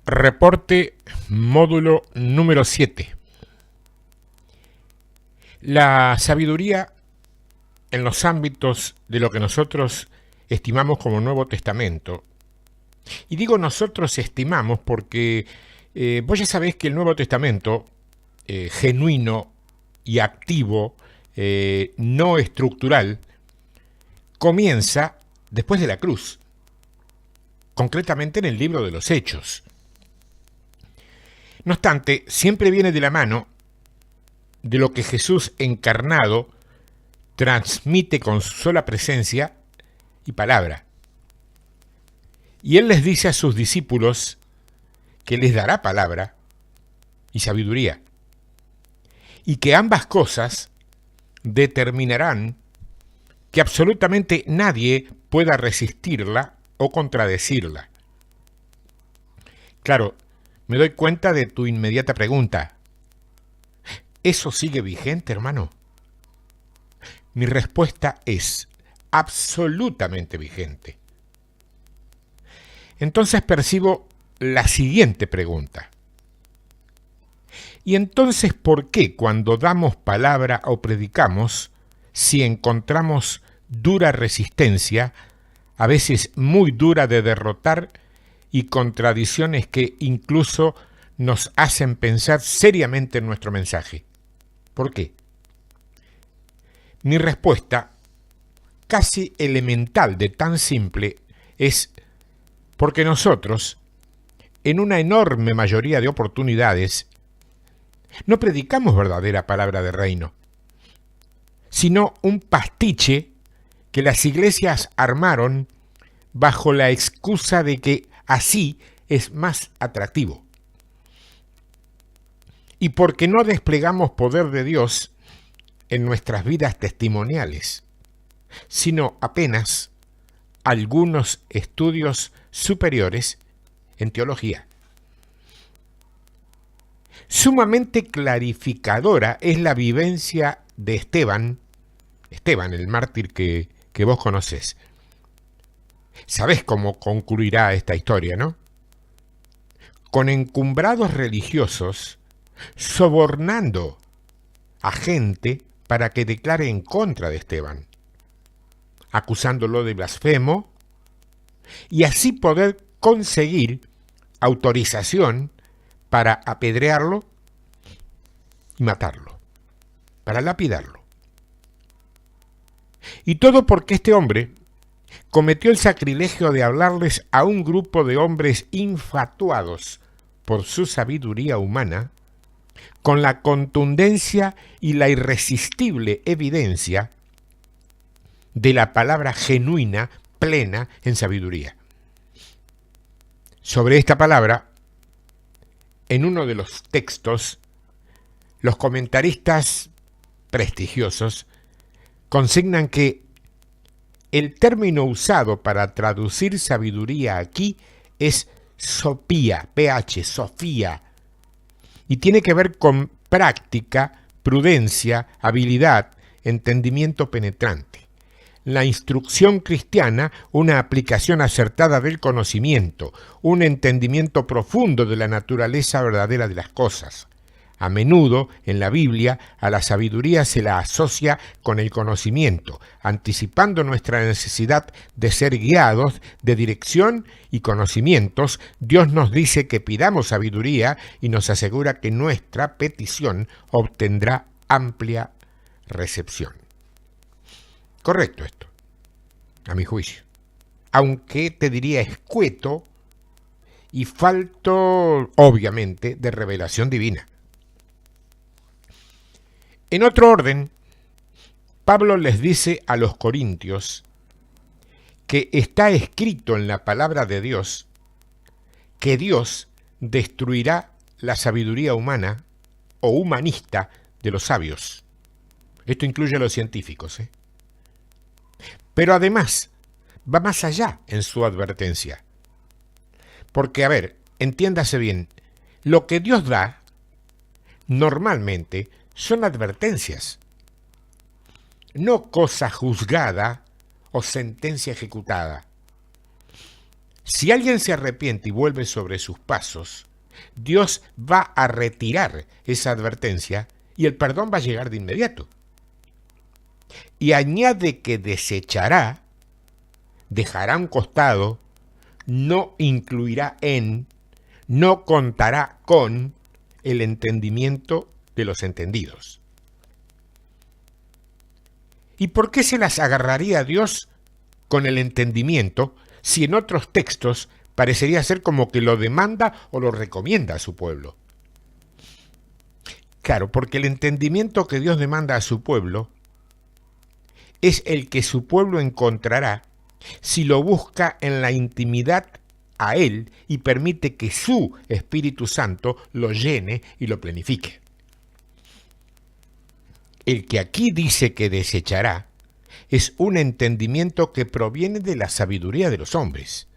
Reporte módulo número 7. La sabiduría en los ámbitos de lo que nosotros estimamos como Nuevo Testamento. Y digo nosotros estimamos porque vos ya sabés que el Nuevo Testamento, genuino y activo, no estructural, comienza después de la cruz, concretamente en el libro de los Hechos. No obstante, siempre viene de la mano de lo que Jesús encarnado transmite con su sola presencia y palabra. Y Él les dice a sus discípulos que les dará palabra y sabiduría, y que ambas cosas determinarán que absolutamente nadie pueda resistirla o contradecirla. Claro, me doy cuenta de tu inmediata pregunta. ¿Eso sigue vigente, hermano? Mi respuesta es absolutamente vigente. Entonces percibo la siguiente pregunta. ¿Y entonces por qué cuando damos palabra o predicamos, si encontramos dura resistencia, a veces muy dura de derrotar, y contradicciones que incluso nos hacen pensar seriamente en nuestro mensaje? ¿Por qué? Mi respuesta, casi elemental de tan simple, es porque nosotros, en una enorme mayoría de oportunidades, no predicamos verdadera palabra de reino, sino un pastiche que las iglesias armaron bajo la excusa de que así es más atractivo. Y porque no desplegamos poder de Dios en nuestras vidas testimoniales, sino apenas algunos estudios superiores en teología. Sumamente clarificadora es la vivencia de Esteban, el mártir que vos conocés. Sabés cómo concluirá esta historia, ¿no? Con encumbrados religiosos sobornando a gente para que declare en contra de Esteban, acusándolo de blasfemo, y así poder conseguir autorización para apedrearlo y matarlo, para lapidarlo. Y todo porque este hombre cometió el sacrilegio de hablarles a un grupo de hombres infatuados por su sabiduría humana, con la contundencia y la irresistible evidencia de la palabra genuina, plena en sabiduría. Sobre esta palabra, en uno de los textos, los comentaristas prestigiosos consignan que el término usado para traducir sabiduría aquí es sopía, PH, sofía, y tiene que ver con práctica, prudencia, habilidad, entendimiento penetrante. La instrucción cristiana, una aplicación acertada del conocimiento, un entendimiento profundo de la naturaleza verdadera de las cosas. A menudo, en la Biblia, a la sabiduría se la asocia con el conocimiento, anticipando nuestra necesidad de ser guiados de dirección y conocimientos. Dios nos dice que pidamos sabiduría y nos asegura que nuestra petición obtendrá amplia recepción. Correcto esto, a mi juicio, aunque te diría escueto y falto, obviamente, de revelación divina. En otro orden, Pablo les dice a los corintios que está escrito en la palabra de Dios que Dios destruirá la sabiduría humana o humanista de los sabios. Esto incluye a los científicos, Pero además, va más allá en su advertencia. Porque, a ver, entiéndase bien, lo que Dios da, normalmente, son advertencias, no cosa juzgada o sentencia ejecutada. Si alguien se arrepiente y vuelve sobre sus pasos, Dios va a retirar esa advertencia y el perdón va a llegar de inmediato. Y añade que desechará, dejará a un costado, no incluirá en, no contará con el entendimiento de los entendidos. ¿Y por qué se las agarraría a Dios con el entendimiento si en otros textos parecería ser como que lo demanda o lo recomienda a su pueblo? Claro, porque el entendimiento que Dios demanda a su pueblo es el que su pueblo encontrará si lo busca en la intimidad a Él y permite que su Espíritu Santo lo llene y lo plenifique. El que aquí dice que desechará es un entendimiento que proviene de la sabiduría de los hombres,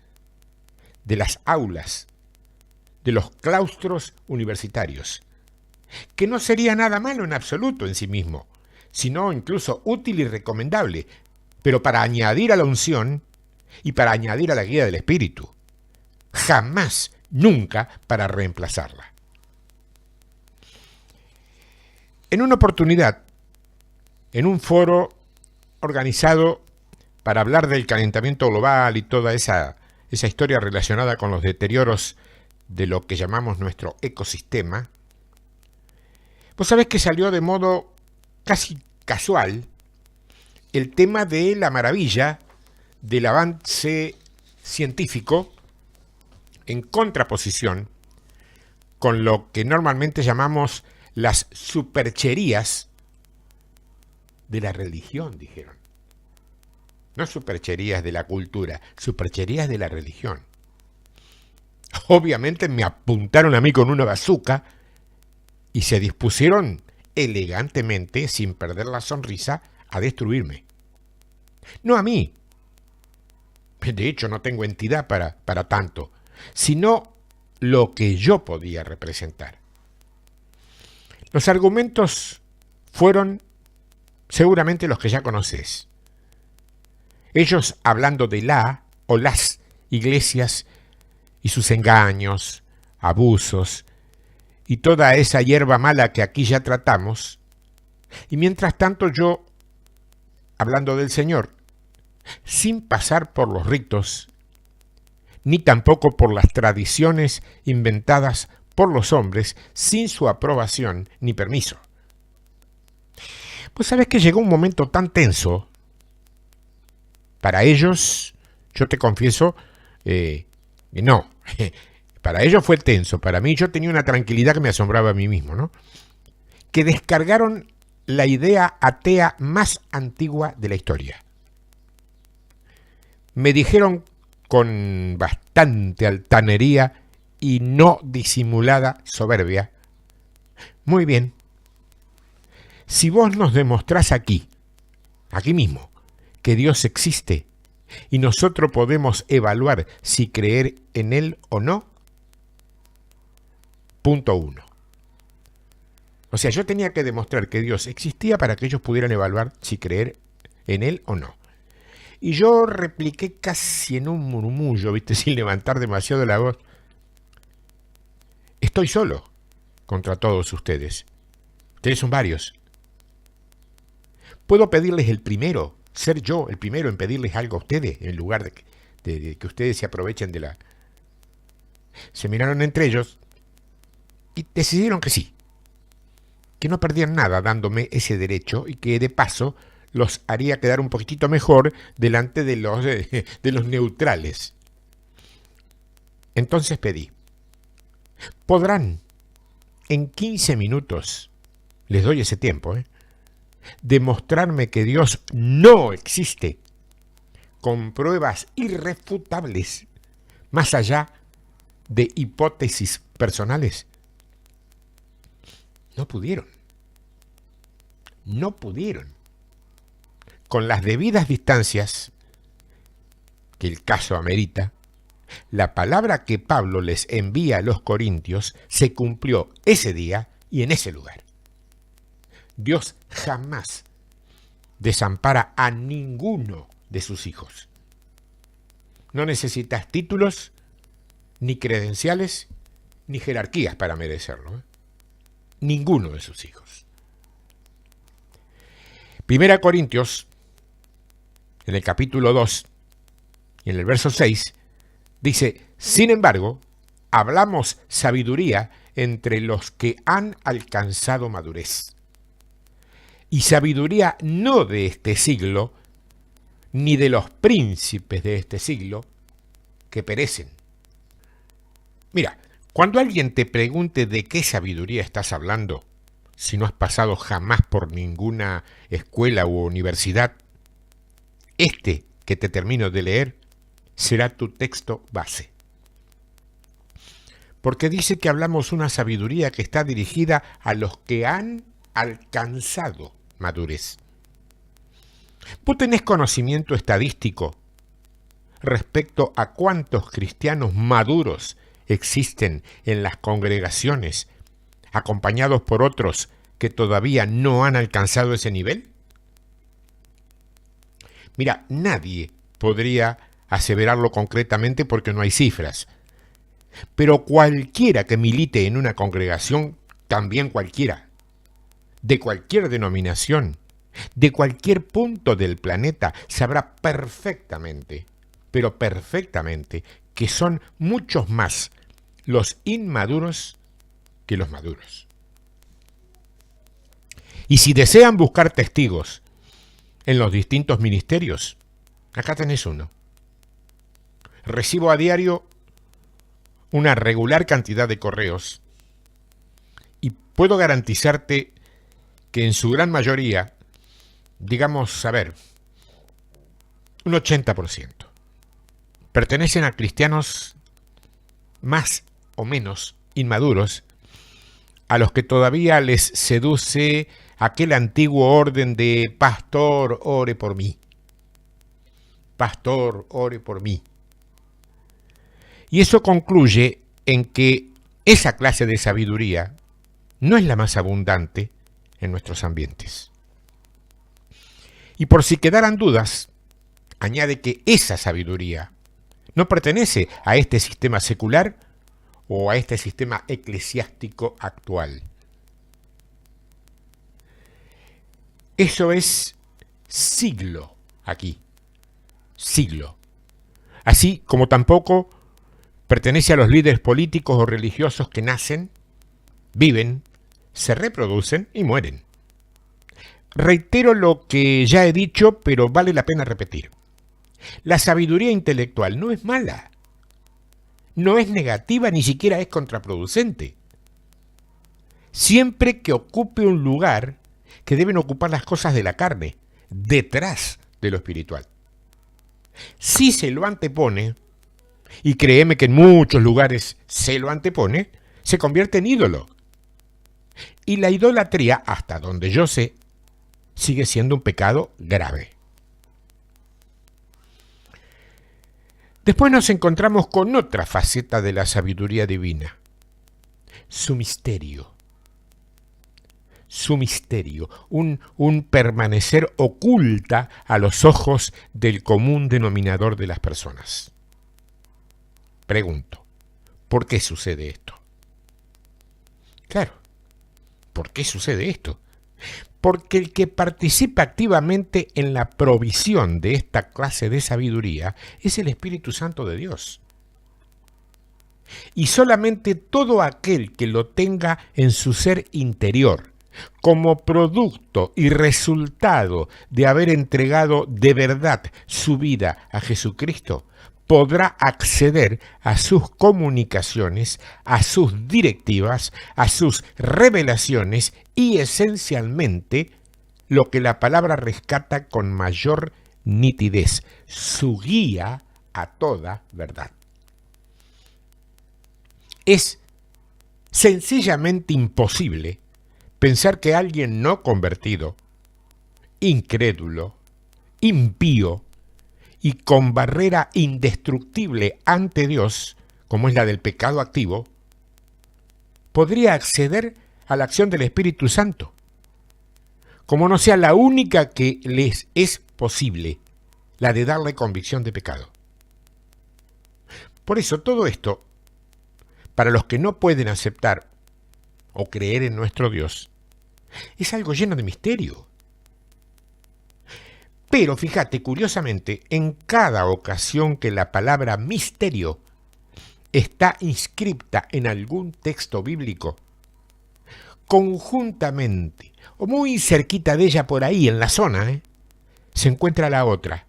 de las aulas, de los claustros universitarios, que no sería nada malo en absoluto en sí mismo, sino incluso útil y recomendable, pero para añadir a la unción y para añadir a la guía del Espíritu, jamás, nunca para reemplazarla. En una oportunidad, en un foro organizado para hablar del calentamiento global y toda esa historia relacionada con los deterioros de lo que llamamos nuestro ecosistema, vos sabés que salió de modo casi casual el tema de la maravilla del avance científico en contraposición con lo que normalmente llamamos las supercherías de la religión, dijeron. No supercherías de la cultura, supercherías de la religión. Obviamente me apuntaron a mí con una bazuca y se dispusieron elegantemente, sin perder la sonrisa, a destruirme. No a mí. De hecho, no tengo entidad para tanto, sino lo que yo podía representar. Los argumentos fueron seguramente los que ya conoces. Ellos hablando de la o las iglesias y sus engaños, abusos y toda esa hierba mala que aquí ya tratamos. Y mientras tanto yo, hablando del Señor, sin pasar por los ritos, ni tampoco por las tradiciones inventadas por los hombres, sin su aprobación ni permiso. Pues sabes que llegó un momento tan tenso, para ellos, yo te confieso, no, para ellos fue tenso, para mí yo tenía una tranquilidad que me asombraba a mí mismo, ¿no? Que descargaron la idea atea más antigua de la historia. Me dijeron con bastante altanería y no disimulada soberbia: muy bien, si vos nos demostrás aquí mismo, que Dios existe y nosotros podemos evaluar si creer en Él o no, punto 1. O sea, yo tenía que demostrar que Dios existía para que ellos pudieran evaluar si creer en Él o no. Y yo repliqué casi en un murmullo, ¿viste? Sin levantar demasiado la voz: estoy solo contra todos ustedes. Ustedes son varios. ¿Puedo pedirles el primero, ser yo el primero en pedirles algo a ustedes, en lugar de que ustedes se aprovechen de la... Se miraron entre ellos y decidieron que sí, que no perdían nada dándome ese derecho y que de paso los haría quedar un poquitito mejor delante de los neutrales. Entonces pedí: ¿podrán en 15 minutos, les doy ese tiempo, demostrarme que Dios no existe con pruebas irrefutables, más allá de hipótesis personales? No pudieron. No pudieron. Con las debidas distancias que el caso amerita, la palabra que Pablo les envía a los corintios se cumplió ese día y en ese lugar. Dios jamás desampara a ninguno de sus hijos. No necesitas títulos, ni credenciales, ni jerarquías para merecerlo, ¿eh? Ninguno de sus hijos. 1 Corintios, en el capítulo 2, y en el verso 6, dice: sin embargo, hablamos sabiduría entre los que han alcanzado madurez. Y sabiduría no de este siglo, ni de los príncipes de este siglo, que perecen. Mira, cuando alguien te pregunte de qué sabiduría estás hablando, si no has pasado jamás por ninguna escuela u universidad, este que te termino de leer será tu texto base. Porque dice que hablamos una sabiduría que está dirigida a los que han alcanzado madurez. ¿Vos tenés conocimiento estadístico respecto a cuántos cristianos maduros existen en las congregaciones, acompañados por otros que todavía no han alcanzado ese nivel? Mira, nadie podría aseverarlo concretamente porque no hay cifras. Pero cualquiera que milite en una congregación, también cualquiera, de cualquier denominación, de cualquier punto del planeta, sabrá perfectamente, pero perfectamente, que son muchos más los inmaduros que los maduros. Y si desean buscar testigos en los distintos ministerios, acá tenés uno. Recibo a diario una regular cantidad de correos y puedo garantizarte que en su gran mayoría, digamos, a ver, un 80%, pertenecen a cristianos más o menos inmaduros, a los que todavía les seduce aquel antiguo orden de pastor, ore por mí. Pastor, ore por mí. Y eso concluye en que esa clase de sabiduría no es la más abundante en nuestros ambientes. Y por si quedaran dudas, añade que esa sabiduría no pertenece a este sistema secular o a este sistema eclesiástico actual. Eso es siglo aquí, siglo. Así como tampoco pertenece a los líderes políticos o religiosos que nacen, viven, se reproducen y mueren. Reitero lo que ya he dicho, pero vale la pena repetir. La sabiduría intelectual no es mala, no es negativa, ni siquiera es contraproducente. Siempre que ocupe un lugar que deben ocupar las cosas de la carne, detrás de lo espiritual. Si se lo antepone, y créeme que en muchos lugares se lo antepone, se convierte en ídolo. Y la idolatría, hasta donde yo sé, sigue siendo un pecado grave. Después nos encontramos con otra faceta de la sabiduría divina, su misterio. Su misterio, un permanecer oculta a los ojos del común denominador de las personas. Pregunto, ¿por qué sucede esto? Claro, ¿por qué sucede esto? Porque el que participa activamente en la provisión de esta clase de sabiduría es el Espíritu Santo de Dios. Y solamente todo aquel que lo tenga en su ser interior, como producto y resultado de haber entregado de verdad su vida a Jesucristo, podrá acceder a sus comunicaciones, a sus directivas, a sus revelaciones y esencialmente lo que la palabra rescata con mayor nitidez, su guía a toda verdad. Es sencillamente imposible pensar que alguien no convertido, incrédulo, impío y con barrera indestructible ante Dios, como es la del pecado activo, podría acceder a la acción del Espíritu Santo, como no sea la única que les es posible, la de darle convicción de pecado. Por eso todo esto, para los que no pueden aceptar o creer en nuestro Dios, es algo lleno de misterio. Pero fíjate, curiosamente, en cada ocasión que la palabra misterio está inscripta en algún texto bíblico, conjuntamente o muy cerquita de ella por ahí en la zona, se encuentra la otra,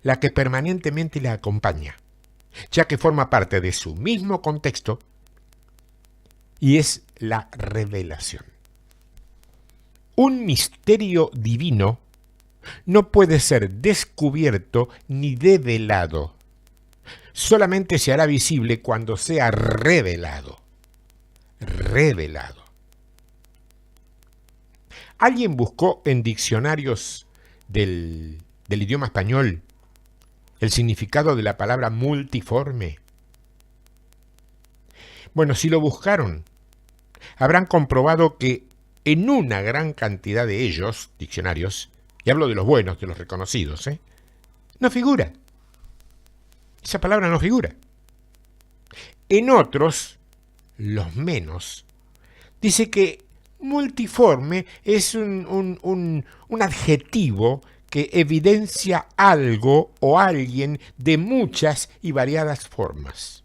la que permanentemente la acompaña, ya que forma parte de su mismo contexto y es la revelación. Un misterio divino no puede ser descubierto ni develado. Solamente se hará visible cuando sea revelado. Revelado. Alguien buscó en diccionarios del idioma español el significado de la palabra multiforme. Bueno, si lo buscaron, habrán comprobado que en una gran cantidad de ellos, diccionarios, y hablo de los buenos, de los reconocidos, no figura. Esa palabra no figura. En otros, los menos, dice que multiforme es un adjetivo que evidencia algo o alguien de muchas y variadas formas.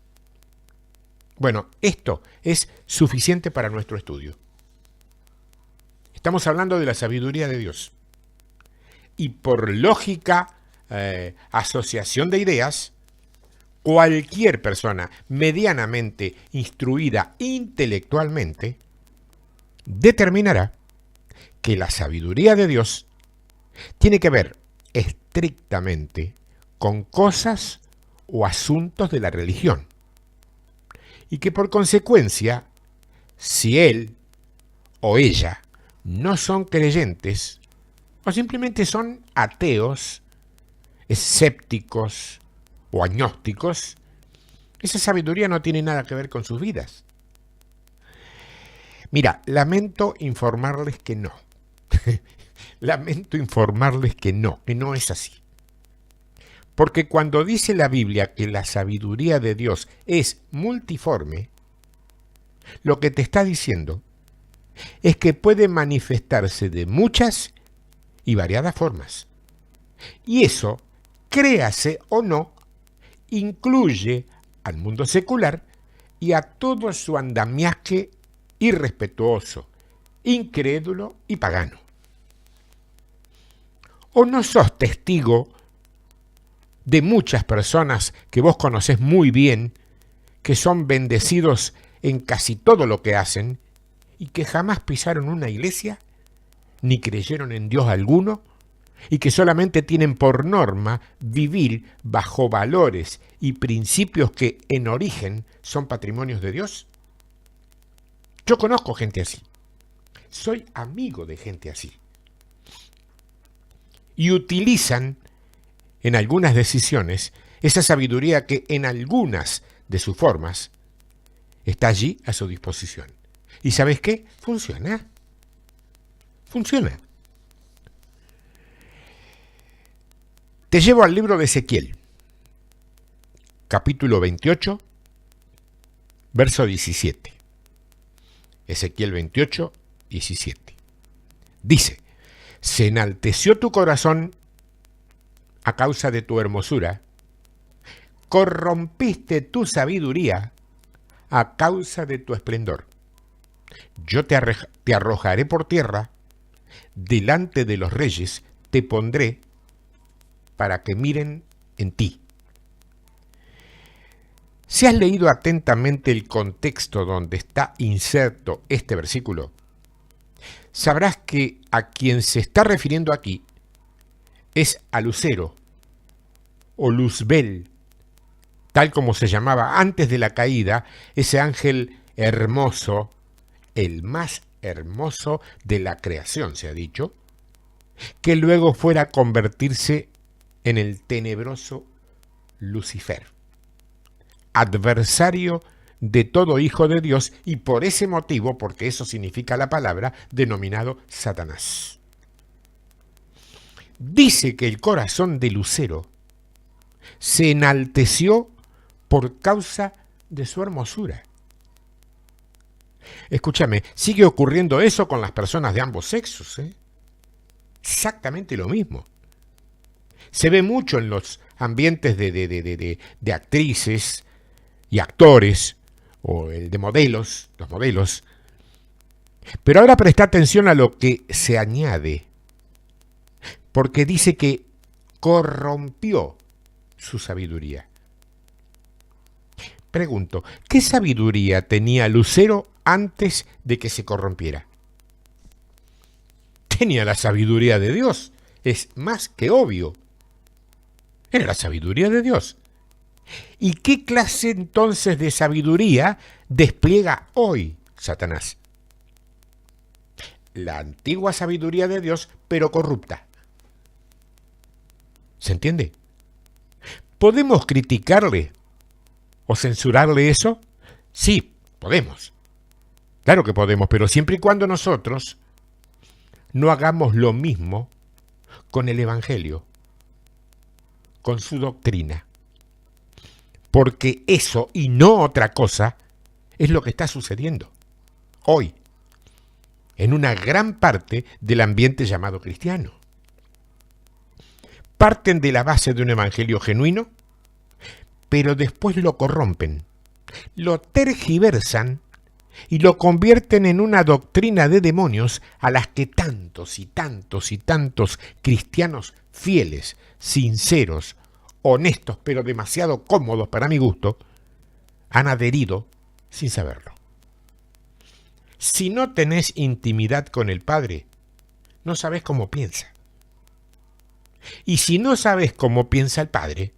Bueno, esto es suficiente para nuestro estudio. Estamos hablando de la sabiduría de Dios. Y por lógica, asociación de ideas, cualquier persona medianamente instruida intelectualmente determinará que la sabiduría de Dios tiene que ver estrictamente con cosas o asuntos de la religión. Y que por consecuencia, si él o ella no son creyentes, o simplemente son ateos, escépticos o agnósticos, esa sabiduría no tiene nada que ver con sus vidas. Mira, lamento informarles que no. Lamento informarles que no es así. Porque cuando dice la Biblia que la sabiduría de Dios es multiforme, lo que te está diciendo es que puede manifestarse de muchas y variadas formas. Y eso, créase o no, incluye al mundo secular y a todo su andamiaje irrespetuoso, incrédulo y pagano. ¿O no sos testigo de muchas personas que vos conocés muy bien, que son bendecidos en casi todo lo que hacen y que jamás pisaron una iglesia, ni creyeron en Dios alguno, y que solamente tienen por norma vivir bajo valores y principios que en origen son patrimonios de Dios? Yo conozco gente así. Soy amigo de gente así. Y utilizan en algunas decisiones esa sabiduría que en algunas de sus formas está allí a su disposición. ¿Y sabes qué? Funciona. Funciona. Te llevo al libro de Ezequiel, capítulo 28, verso 17. Ezequiel 28, 17. Dice: se enalteció tu corazón a causa de tu hermosura, corrompiste tu sabiduría a causa de tu esplendor. Yo te arrojaré por tierra, delante de los reyes te pondré para que miren en ti. Si has leído atentamente el contexto donde está inserto este versículo, sabrás que a quien se está refiriendo aquí es a Lucero o Luzbel, tal como se llamaba antes de la caída, ese ángel hermoso, el más hermoso de la creación, se ha dicho, que luego fuera a convertirse en el tenebroso Lucifer, adversario de todo hijo de Dios y por ese motivo, porque eso significa la palabra, denominado Satanás. Dice que el corazón de Lucero se enalteció por causa de su hermosura. Escúchame, sigue ocurriendo eso con las personas de ambos sexos, ¿eh? Exactamente lo mismo. Se ve mucho en los ambientes de actrices y actores, o el de modelos, los modelos. Pero ahora presta atención a lo que se añade, porque dice que corrompió su sabiduría. Pregunto, ¿qué sabiduría tenía Lucero antes de que se corrompiera? Tenía la sabiduría de Dios, es más que obvio. Era la sabiduría de Dios. ¿Y qué clase entonces de sabiduría despliega hoy Satanás? La antigua sabiduría de Dios, pero corrupta. ¿Se entiende? ¿Podemos criticarle o censurarle eso? Sí, podemos. Claro que podemos, pero siempre y cuando nosotros no hagamos lo mismo con el Evangelio, con su doctrina. Porque eso y no otra cosa es lo que está sucediendo hoy en una gran parte del ambiente llamado cristiano. Parten de la base de un evangelio genuino, pero después lo corrompen, lo tergiversan y lo convierten en una doctrina de demonios a las que tantos y tantos y tantos cristianos fieles, sinceros, honestos, pero demasiado cómodos para mi gusto, han adherido sin saberlo. Si no tenés intimidad con el Padre, no sabés cómo piensa. Y si no sabes cómo piensa el Padre,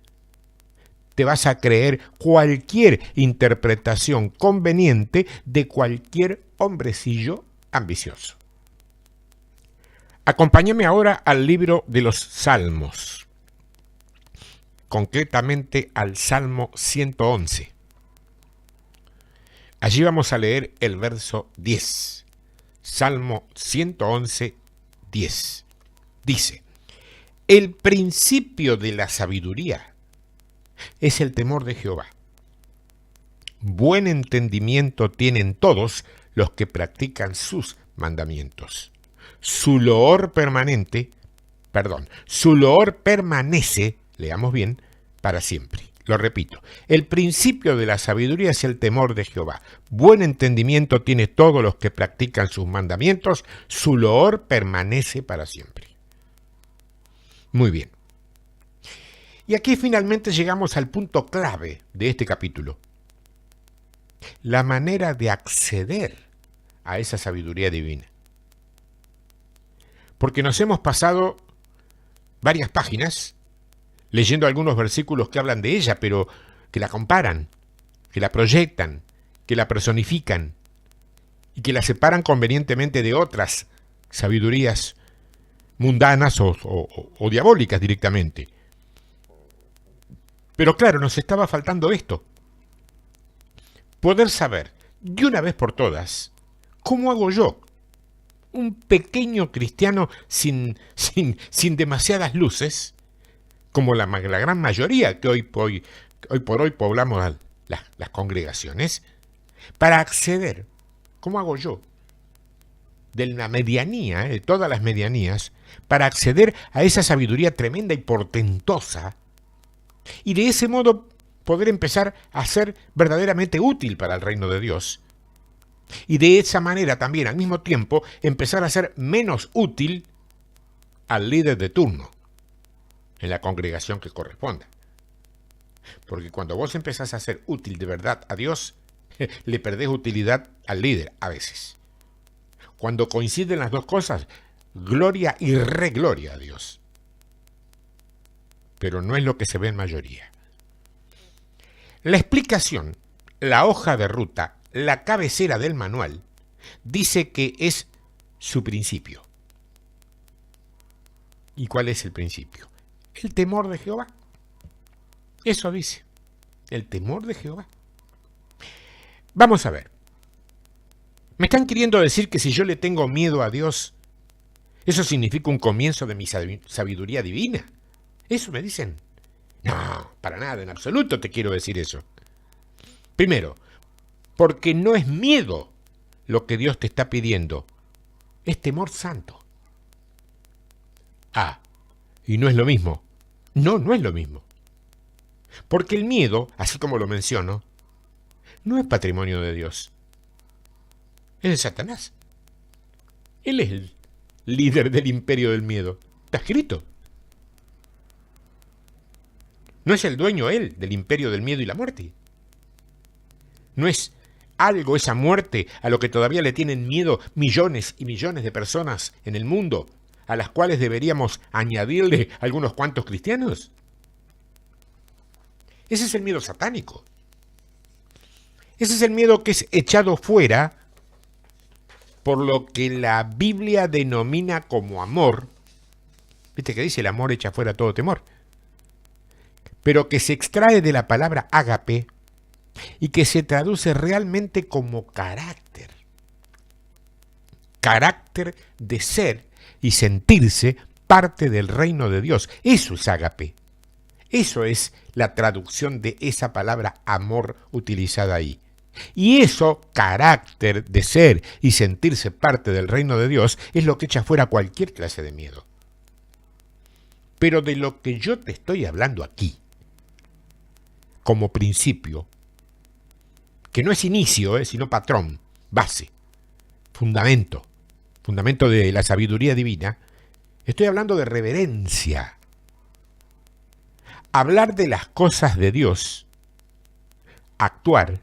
te vas a creer cualquier interpretación conveniente de cualquier hombrecillo ambicioso. Acompáñame ahora al libro de los Salmos, concretamente al Salmo 111. Allí vamos a leer el verso 10. Salmo 111, 10. Dice: el principio de la sabiduría es el temor de Jehová. Buen entendimiento tienen todos los que practican sus mandamientos. Su loor permanece, leamos bien, para siempre. Lo repito, el principio de la sabiduría es el temor de Jehová. Buen entendimiento tiene todos los que practican sus mandamientos. Su loor permanece para siempre. Muy bien. Y aquí finalmente llegamos al punto clave de este capítulo. La manera de acceder a esa sabiduría divina. Porque nos hemos pasado varias páginas leyendo algunos versículos que hablan de ella, pero que la comparan, que la proyectan, que la personifican y que la separan convenientemente de otras sabidurías mundanas o diabólicas directamente. Pero claro, nos estaba faltando esto. Poder saber de una vez por todas cómo hago yo, un pequeño cristiano sin demasiadas luces, como la gran mayoría que hoy por hoy poblamos las congregaciones, para acceder, ¿cómo hago yo? De la medianía, de todas las medianías, para acceder a esa sabiduría tremenda y portentosa, y de ese modo poder empezar a ser verdaderamente útil para el reino de Dios. Y de esa manera también, al mismo tiempo, empezar a ser menos útil al líder de turno en la congregación que corresponda. Porque cuando vos empezás a ser útil de verdad a Dios, le perdés utilidad al líder a veces. Cuando coinciden las dos cosas, gloria y regloria a Dios. Pero no es lo que se ve en mayoría. La explicación, la hoja de ruta, la cabecera del manual, dice que es su principio. ¿Y cuál es el principio? El temor de Jehová. Eso dice, el temor de Jehová. Vamos a ver. ¿Me están queriendo decir que si yo le tengo miedo a Dios, eso significa un comienzo de mi sabiduría divina? ¿Eso me dicen? No, para nada, en absoluto te quiero decir eso. Primero, porque no es miedo lo que Dios te está pidiendo, es temor santo. Y no es lo mismo. No es lo mismo. Porque el miedo, así como lo menciono, no es patrimonio de Dios. Es de Satanás. Él es el líder del imperio del miedo. Está escrito. No es el dueño él del imperio del miedo y la muerte. No es algo esa muerte a lo que todavía le tienen miedo millones y millones de personas en el mundo, a las cuales deberíamos añadirle algunos cuantos cristianos. Ese es el miedo satánico. Ese es el miedo que es echado fuera por lo que la Biblia denomina como amor. ¿Viste que dice el amor echa fuera todo temor? Pero que se extrae de la palabra ágape y que se traduce realmente como carácter. Carácter de ser y sentirse parte del reino de Dios. Eso es ágape. Eso es la traducción de esa palabra amor utilizada ahí. Y eso, carácter de ser y sentirse parte del reino de Dios, es lo que echa fuera cualquier clase de miedo. Pero de lo que yo te estoy hablando aquí, como principio, que no es inicio, sino patrón, base, fundamento de la sabiduría divina, estoy hablando de reverencia. Hablar de las cosas de Dios, actuar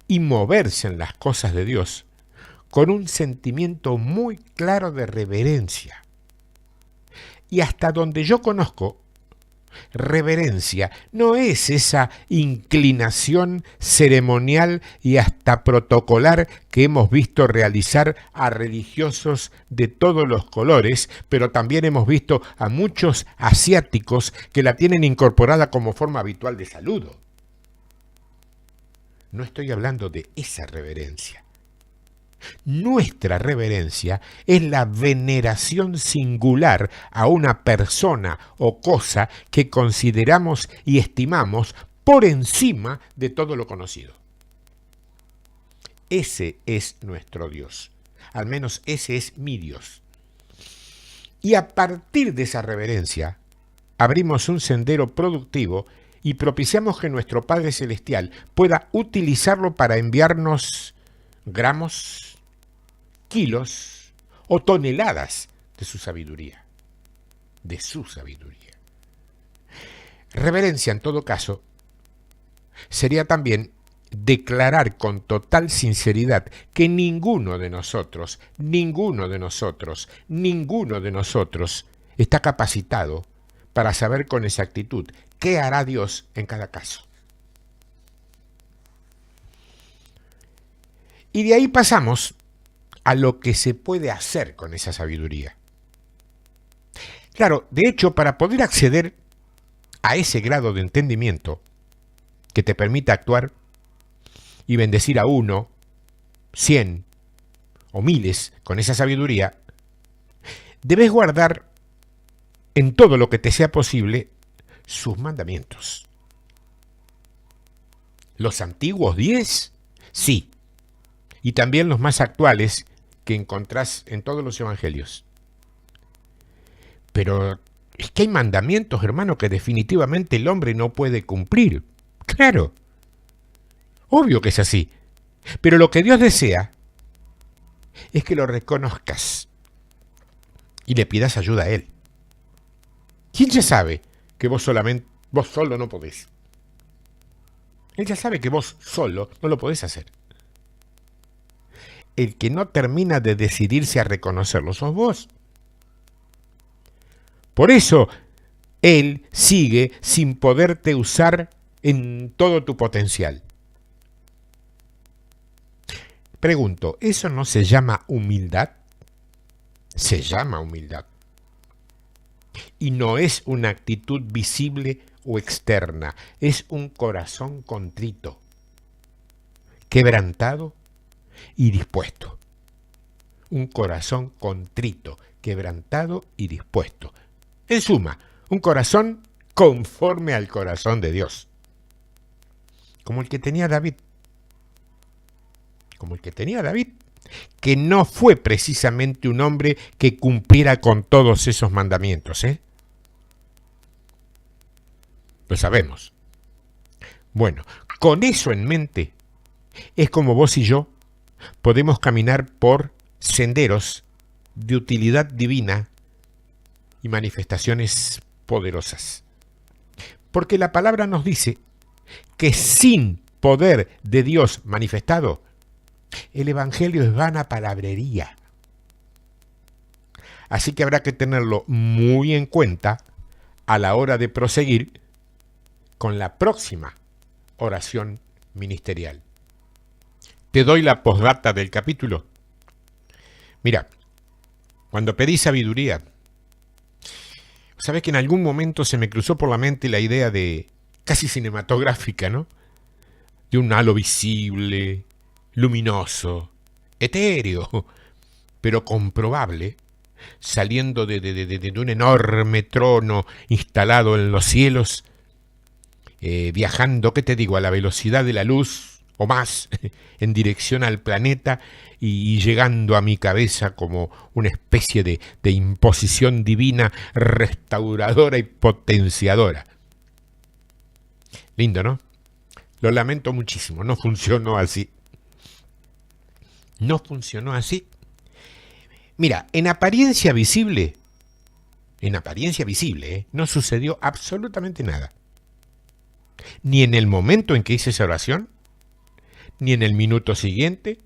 y moverse en las cosas de Dios con un sentimiento muy claro de reverencia. Y hasta donde yo conozco, reverencia no es esa inclinación ceremonial y hasta protocolar que hemos visto realizar a religiosos de todos los colores, pero también hemos visto a muchos asiáticos que la tienen incorporada como forma habitual de saludo. No estoy hablando de esa reverencia. Nuestra reverencia es la veneración singular a una persona o cosa que consideramos y estimamos por encima de todo lo conocido. Ese es nuestro Dios. Al menos ese es mi Dios. Y a partir de esa reverencia, abrimos un sendero productivo y propiciamos que nuestro Padre Celestial pueda utilizarlo para enviarnos gramos, kilos o toneladas de su sabiduría. De su sabiduría. Reverencia, en todo caso, sería también declarar con total sinceridad que ninguno de nosotros está capacitado para saber con exactitud qué hará Dios en cada caso. Y de ahí pasamos a lo que se puede hacer con esa sabiduría. Claro, de hecho, para poder acceder a ese grado de entendimiento que te permita actuar y bendecir a 1, 100 o miles con esa sabiduría, debes guardar en todo lo que te sea posible sus mandamientos. ¿Los antiguos 10? Sí. Y también los más actuales que encontrás en todos los evangelios. Pero es que hay mandamientos, hermano, que definitivamente el hombre no puede cumplir. Claro. Obvio que es así. Pero lo que Dios desea es que lo reconozcas y le pidas ayuda a Él. ¿Quién ya sabe que vos solo no podés? Él ya sabe que vos solo no lo podés hacer. El que no termina de decidirse a reconocerlo sos vos. Por eso, Él sigue sin poderte usar en todo tu potencial. Pregunto, ¿eso no se llama humildad? Se llama humildad. Y no es una actitud visible o externa, es un corazón contrito, quebrantado y dispuesto. Un corazón contrito, quebrantado y dispuesto. En suma, un corazón conforme al corazón de Dios. Como el que tenía David. como el que tenía David, que no fue precisamente un hombre que cumpliera con todos esos mandamientos, ¿eh? Lo sabemos. Bueno, con eso en mente, es como vos y yo podemos caminar por senderos de utilidad divina y manifestaciones poderosas. Porque la palabra nos dice que sin poder de Dios manifestado, el Evangelio es vana palabrería. Así que habrá que tenerlo muy en cuenta a la hora de proseguir con la próxima oración ministerial. Te doy la postdata del capítulo. Mira, cuando pedí sabiduría, sabes que en algún momento se me cruzó por la mente la idea de, casi cinematográfica, ¿no? De un halo visible, luminoso, etéreo, pero comprobable, saliendo de un enorme trono instalado en los cielos, viajando, ¿qué te digo?, a la velocidad de la luz o más, en dirección al planeta y llegando a mi cabeza como una especie de imposición divina restauradora y potenciadora. Lindo, ¿no? Lo lamento muchísimo, no funcionó así. No funcionó así. Mira, en apariencia visible, no sucedió absolutamente nada. Ni en el momento en que hice esa oración, ni en el minuto siguiente,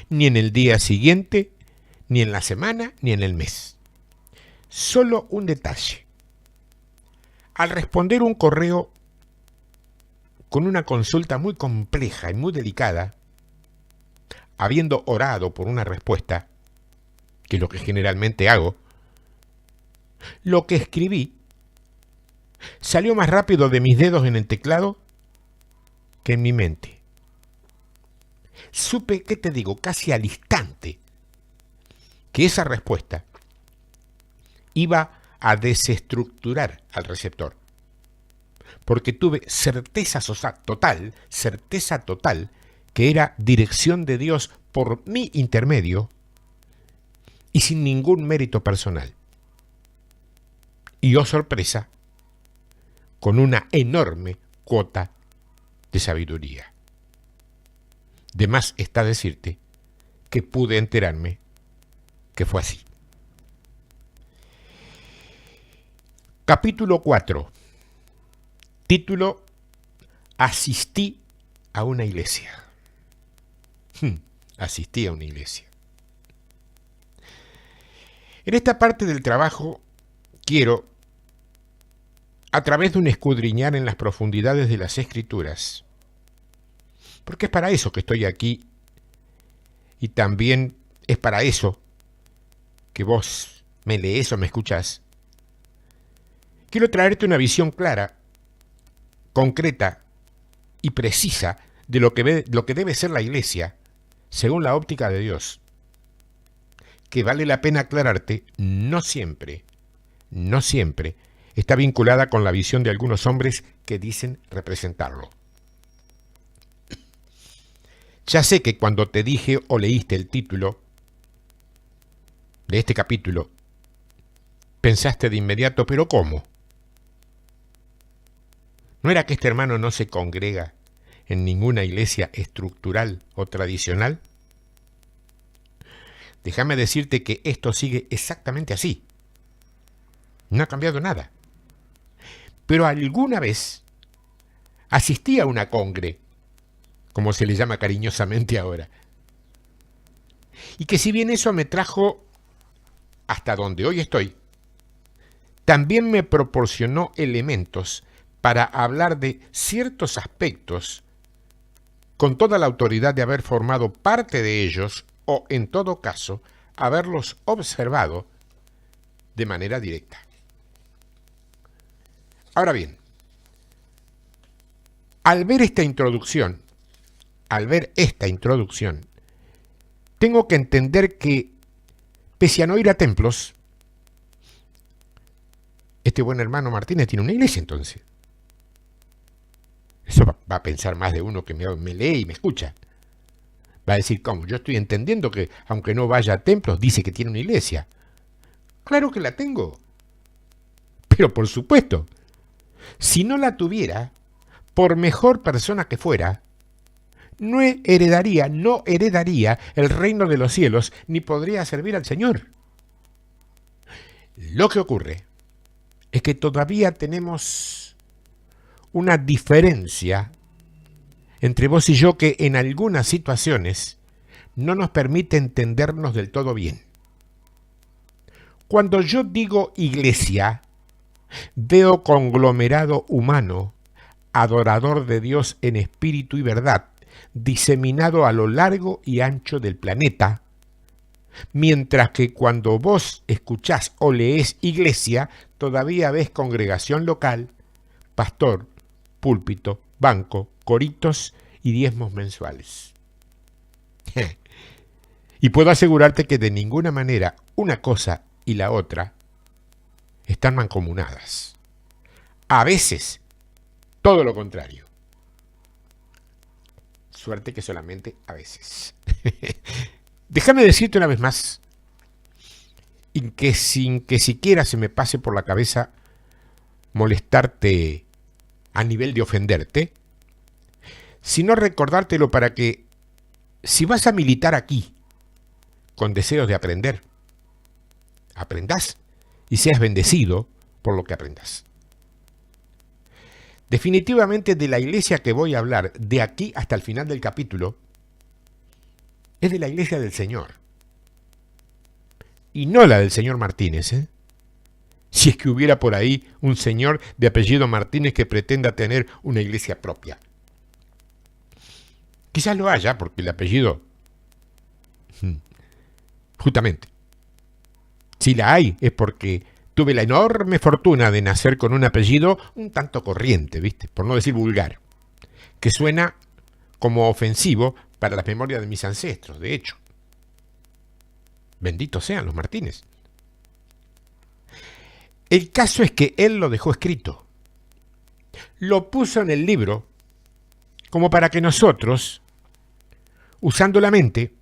ni en el día siguiente, ni en la semana, ni en el mes. Solo un detalle. Al responder un correo con una consulta muy compleja y muy delicada, habiendo orado por una respuesta, que es lo que generalmente hago, lo que escribí salió más rápido de mis dedos en el teclado que en mi mente. Supe, ¿qué te digo?, casi al instante, que esa respuesta iba a desestructurar al receptor. Porque tuve certeza total, que era dirección de Dios por mi intermedio y sin ningún mérito personal. Y oh sorpresa, con una enorme cuota de sabiduría. De más está decirte que pude enterarme que fue así. Capítulo 4. Título: Asistí a una iglesia. Asistí a una iglesia. En esta parte del trabajo quiero, a través de un escudriñar en las profundidades de las Escrituras, porque es para eso que estoy aquí y también es para eso que vos me lees o me escuchás, quiero traerte una visión clara, concreta y precisa de lo que debe ser la iglesia según la óptica de Dios, que vale la pena aclararte, no siempre está vinculada con la visión de algunos hombres que dicen representarlo. Ya sé que cuando te dije o leíste el título de este capítulo, pensaste de inmediato, ¿pero cómo? ¿No era que este hermano no se congrega en ninguna iglesia estructural o tradicional? Déjame decirte que esto sigue exactamente así. No ha cambiado nada. Pero alguna vez asistí a una congre, como se le llama cariñosamente ahora. Y que si bien eso me trajo hasta donde hoy estoy, también me proporcionó elementos para hablar de ciertos aspectos con toda la autoridad de haber formado parte de ellos o, en todo caso, haberlos observado de manera directa. Ahora bien, al ver esta introducción, tengo que entender que, pese a no ir a templos, este buen hermano Martínez tiene una iglesia entonces. Eso va a pensar más de uno que me lee y me escucha. Va a decir, ¿cómo? Yo estoy entendiendo que, aunque no vaya a templos, dice que tiene una iglesia. Claro que la tengo. Pero por supuesto, si no la tuviera, por mejor persona que fuera, no heredaría el reino de los cielos, ni podría servir al Señor. Lo que ocurre es que todavía tenemos una diferencia entre vos y yo que en algunas situaciones no nos permite entendernos del todo bien. Cuando yo digo iglesia, veo conglomerado humano, adorador de Dios en espíritu y verdad, diseminado a lo largo y ancho del planeta, mientras que cuando vos escuchás o leés iglesia, todavía ves congregación local, pastor, púlpito, banco, coritos y diezmos mensuales. Y puedo asegurarte que de ninguna manera una cosa y la otra están mancomunadas. A veces, todo lo contrario. Suerte que solamente a veces. Déjame decirte una vez más, y que sin que siquiera se me pase por la cabeza molestarte a nivel de ofenderte, sino recordártelo para que, si vas a militar aquí con deseos de aprender, aprendás y seas bendecido por lo que aprendas. Definitivamente de la iglesia que voy a hablar de aquí hasta el final del capítulo es de la iglesia del Señor. Y no la del señor Martínez, ¿eh? Si es que hubiera por ahí un señor de apellido Martínez que pretenda tener una iglesia propia. Quizás lo haya, porque el apellido, justamente, si la hay es porque tuve la enorme fortuna de nacer con un apellido un tanto corriente, ¿viste? Por no decir vulgar, que suena como ofensivo para las memorias de mis ancestros, de hecho. Benditos sean los Martínez. El caso es que él lo dejó escrito. Lo puso en el libro como para que nosotros, usando la mente,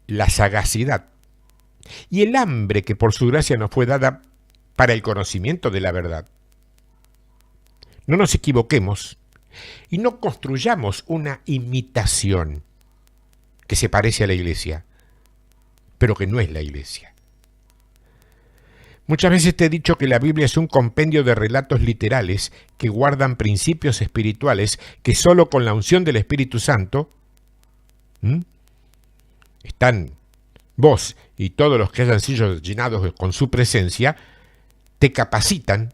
la sagacidad y el hambre que por su gracia nos fue dada para el conocimiento de la verdad, no nos equivoquemos y no construyamos una imitación que se parece a la iglesia, pero que no es la iglesia. Muchas veces te he dicho que la Biblia es un compendio de relatos literales que guardan principios espirituales que solo con la unción del Espíritu Santo están vos y todos los que hayan sido llenados con su presencia, te capacitan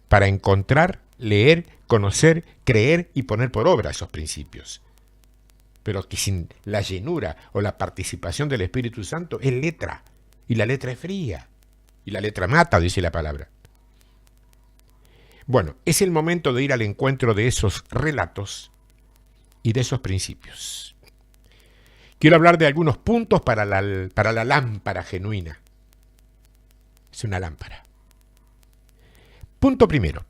para encontrar, leer, conocer, creer y poner por obra esos principios. Pero que sin la llenura o la participación del Espíritu Santo es letra, y la letra es fría, y la letra mata, dice la palabra. Bueno, es el momento de ir al encuentro de esos relatos y de esos principios. Quiero hablar de algunos puntos para la lámpara genuina. Es una lámpara. Punto primero.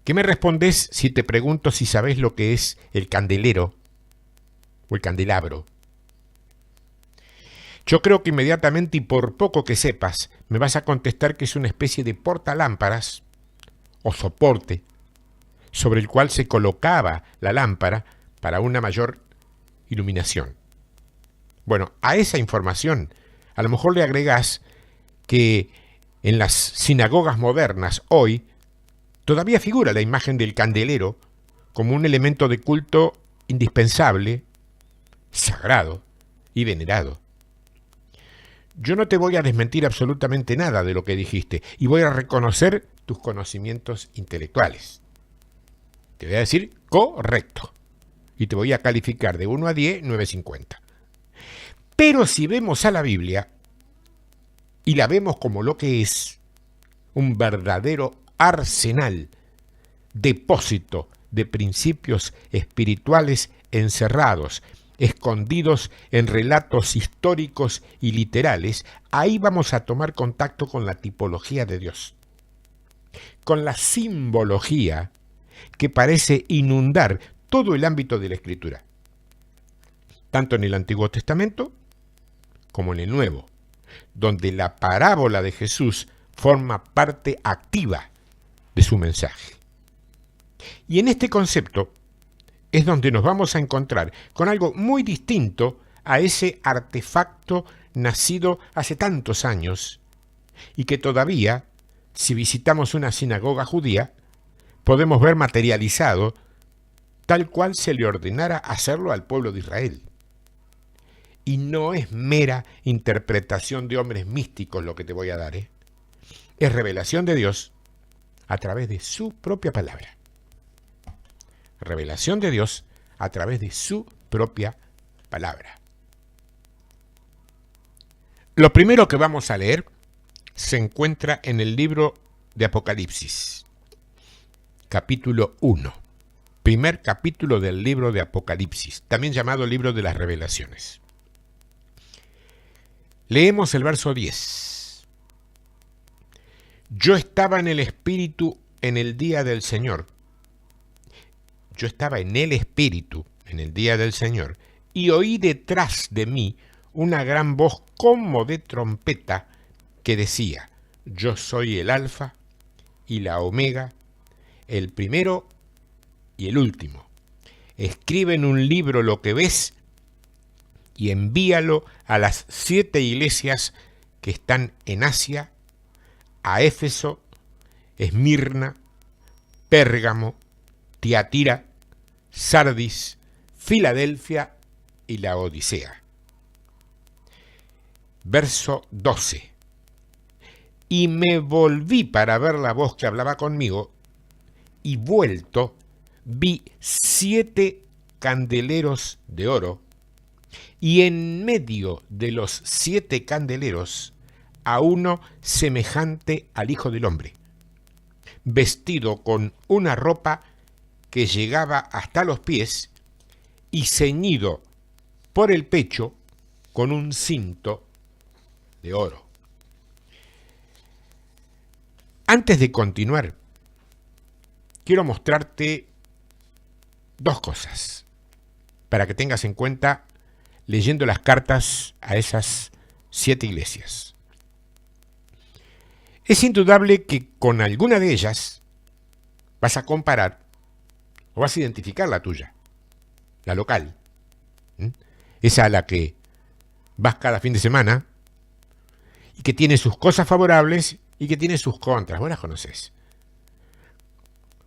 ¿Qué me respondes si te pregunto si sabes lo que es el candelero o el candelabro? Yo creo que inmediatamente y por poco que sepas, me vas a contestar que es una especie de portalámparas o soporte sobre el cual se colocaba la lámpara para una mayor iluminación. Bueno, a esa información a lo mejor le agregás que en las sinagogas modernas hoy todavía figura la imagen del candelero como un elemento de culto indispensable, sagrado y venerado. Yo no te voy a desmentir absolutamente nada de lo que dijiste y voy a reconocer tus conocimientos intelectuales. Te voy a decir correcto y te voy a calificar de 1 a 10, 9.50. Pero si vemos a la Biblia y la vemos como lo que es, un verdadero arsenal, depósito de principios espirituales encerrados, escondidos en relatos históricos y literales, ahí vamos a tomar contacto con la tipología de Dios, con la simbología que parece inundar todo el ámbito de la Escritura, tanto en el Antiguo Testamento como en el Nuevo, donde la parábola de Jesús forma parte activa de su mensaje. Y en este concepto es donde nos vamos a encontrar con algo muy distinto a ese artefacto nacido hace tantos años y que todavía, si visitamos una sinagoga judía, podemos ver materializado tal cual se le ordenara hacerlo al pueblo de Israel. Y no es mera interpretación de hombres místicos lo que te voy a dar, es revelación de Dios a través de su propia palabra. Revelación de Dios a través de su propia palabra. Lo primero que vamos a leer se encuentra en el libro de Apocalipsis, capítulo 1, primer capítulo del libro de Apocalipsis, también llamado libro de las revelaciones. Leemos el verso 10. Yo estaba en el Espíritu en el día del Señor. Yo estaba en el Espíritu en el día del Señor y oí detrás de mí una gran voz como de trompeta que decía: yo soy el Alfa y la Omega, el primero y el último. Escribe en un libro lo que ves y envíalo a las 7 iglesias que están en Asia, a Éfeso, Esmirna, Pérgamo, Tiatira, Sardis, Filadelfia y la Odisea. Verso 12. Y me volví para ver la voz que hablaba conmigo, y vuelto vi 7 candeleros de oro, y en medio de los 7 candeleros a uno semejante al Hijo del Hombre, vestido con una ropa que llegaba hasta los pies y ceñido por el pecho con un cinto de oro. Antes de continuar, quiero mostrarte 2 cosas para que tengas en cuenta leyendo las cartas a esas 7 iglesias. Es indudable que con alguna de ellas vas a comparar o vas a identificar la tuya, la local, esa a la que vas cada fin de semana y que tiene sus cosas favorables y que tiene sus contras. Vos las conocés.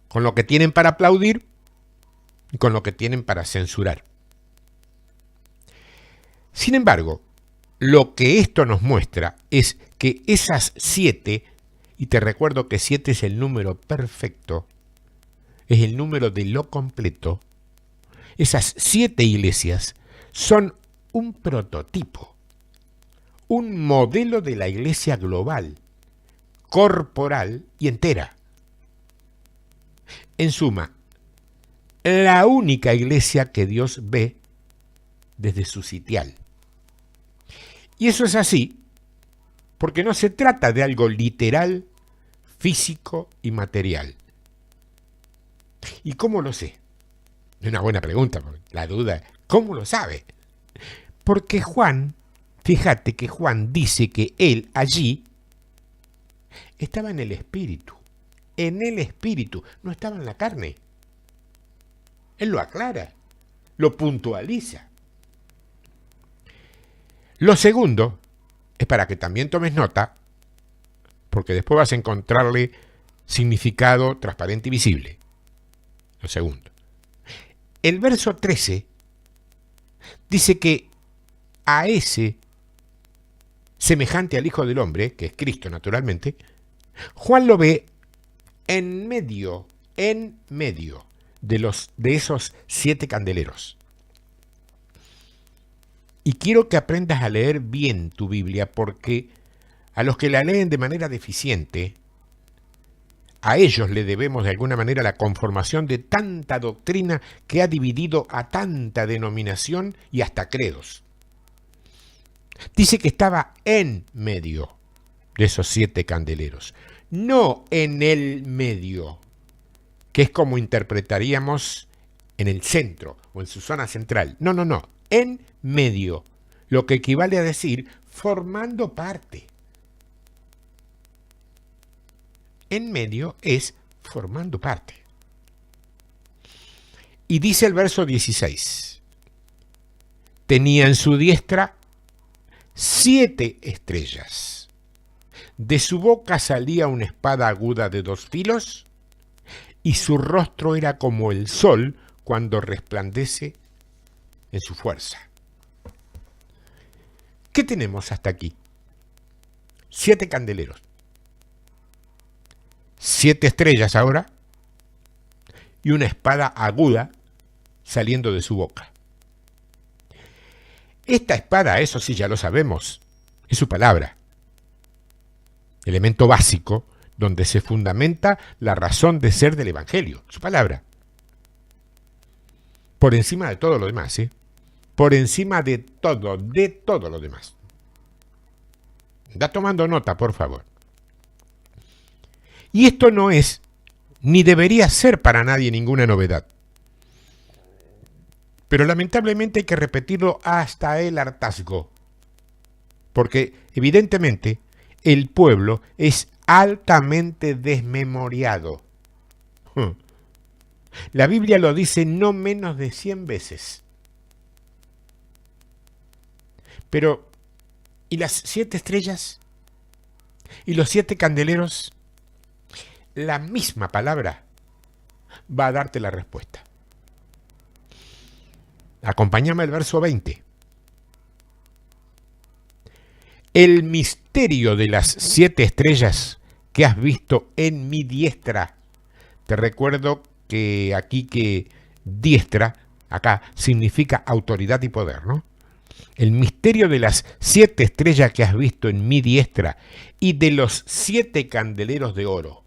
Con lo que tienen para aplaudir y con lo que tienen para censurar. Sin embargo, lo que esto nos muestra es que esas 7, y te recuerdo que 7 es el número perfecto, es el número de lo completo, esas 7 iglesias son un prototipo, un modelo de la iglesia global, corporal y entera. En suma, la única iglesia que Dios ve desde su sitial. Y eso es así porque no se trata de algo literal, físico y material. ¿Y cómo lo sé? Es una buena pregunta, la duda, ¿cómo lo sabe? Porque Juan, fíjate que Juan dice que él allí estaba en el Espíritu, no estaba en la carne. Él lo aclara, lo puntualiza. Lo segundo es para que también tomes nota, porque después vas a encontrarle significado transparente y visible. Lo segundo. El verso 13 dice que a ese semejante al Hijo del Hombre, que es Cristo naturalmente, Juan lo ve en medio de esos 7 candeleros. Y quiero que aprendas a leer bien tu Biblia, porque a los que la leen de manera deficiente, a ellos le debemos de alguna manera la conformación de tanta doctrina que ha dividido a tanta denominación y hasta credos. Dice que estaba en medio de esos 7 candeleros, no en el medio, que es como interpretaríamos en el centro o en su zona central. No, no, no. En medio. Lo que equivale a decir formando parte. En medio es formando parte. Y dice el verso 16. Tenía en su diestra 7 estrellas. De su boca salía una espada aguda de 2 filos, y su rostro era como el sol cuando resplandece en su fuerza. ¿Qué tenemos hasta aquí? 7 candeleros. 7 estrellas ahora, y una espada aguda saliendo de su boca. Esta espada, eso sí ya lo sabemos, es su palabra. Elemento básico donde se fundamenta la razón de ser del Evangelio, su palabra. Por encima de todo lo demás, ¿eh? Por encima de todo lo demás. Da tomando nota, por favor. Y esto no es, ni debería ser para nadie ninguna novedad. Pero lamentablemente hay que repetirlo hasta el hartazgo. Porque evidentemente el pueblo es altamente desmemoriado. La Biblia lo dice no menos de 100 veces. Pero, ¿y las 7 estrellas? ¿Y los 7 candeleros? La misma palabra va a darte la respuesta. Acompáñame al verso 20. El misterio de las 7 estrellas que has visto en mi diestra. Te recuerdo que aquí que diestra, acá, significa autoridad y poder, ¿no? El misterio de las 7 estrellas que has visto en mi diestra y de los 7 candeleros de oro.